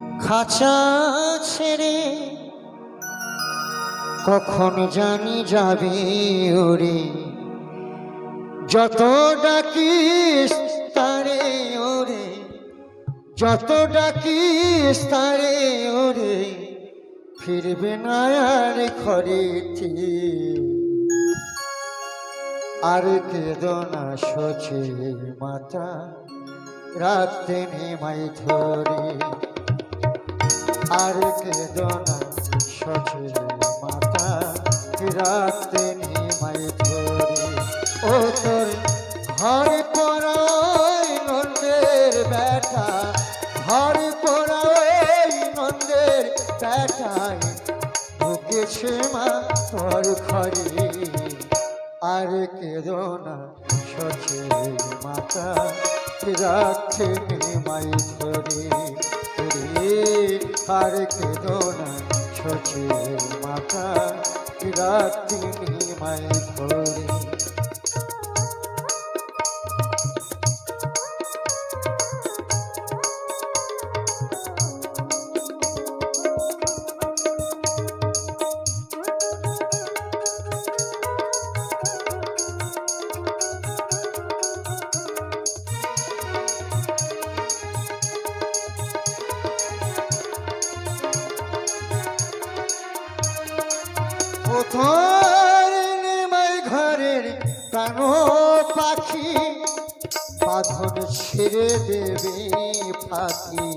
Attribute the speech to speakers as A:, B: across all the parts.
A: খাঁচা ছেড়ে কখন জানি যাবে ওরে, যত ডাকিস তারে ওরে, যত ডাকিস তারে ওরে, ফিরবে না আর ঘরেতে। আর কেঁদো না সচে মাতা, রাতে নেমাই ধরে। আর কেঁদো না সচে মাতা, রাতে নেমাই ধরে। ও তোর ঘর পড়াই নন্দের বেটা, ঘর পড়াই নন্দের বেটায় ঢুকেছে মা তোর ঘরে। আর কেঁদো না সচে মাতা, রাখে নিমাই ধরে রে। আর কেঁদো না সচে মাতা, রাখে নিমাই ধরে। কোথায় নেমাই ঘরের প্রাণ পাখি, বাঁধন ছেড়ে দেবে ফাঁকি।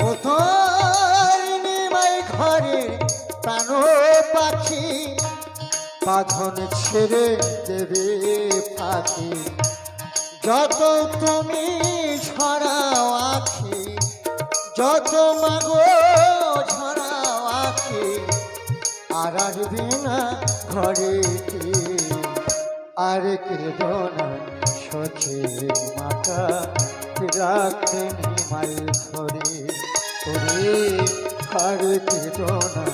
A: কোথায় নেমাই ঘরের প্রাণ পাখি, বাঁধন ছেড়ে দেবে ফাঁকি। যত তুমি ছড়াও আখি, যত মাগো ছড়াও আখি, আর আসবে না ঘরেতে। আর কেঁদো না সচে মাতা, রাখে নিমাই ধরে ওরে। আর কেঁদো না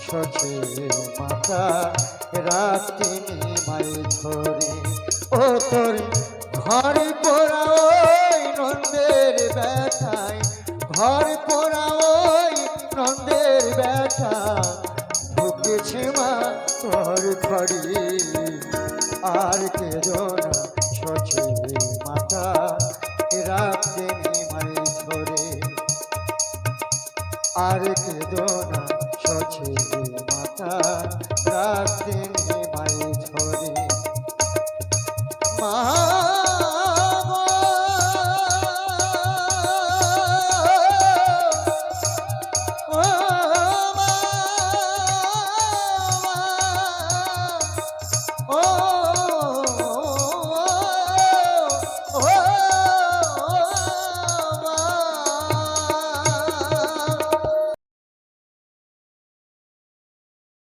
A: সচে মাতা, রাখে নিমাই ধরে। ও তোর ঘর পোড়া ওই নন্দের বেটায়, ঘর পোড়া ওই নন্দের বেটা ঢুকেছে মা তোর ঘরে। আর কেঁদো না সচে মাতা, রাখতে নিমাই ধরে। আর কেঁদো না সচে মাতা, রাখতে নিমাই ধরে। মা